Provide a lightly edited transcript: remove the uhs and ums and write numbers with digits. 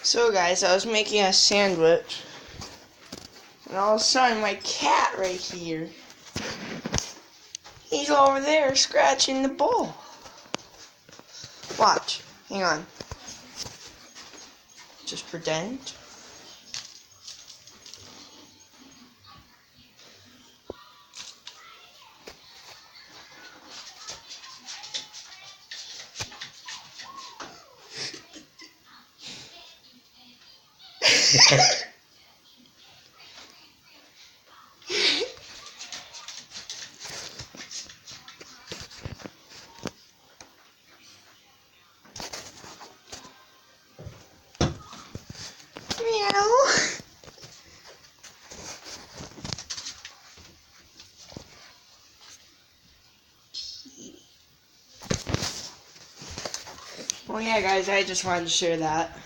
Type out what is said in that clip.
So guys, I was making a sandwich, and all of a sudden my cat right here, he's over there scratching the bowl. Watch, hang on. Just pretend. Meow. Well, yeah, guys, I just wanted to share that.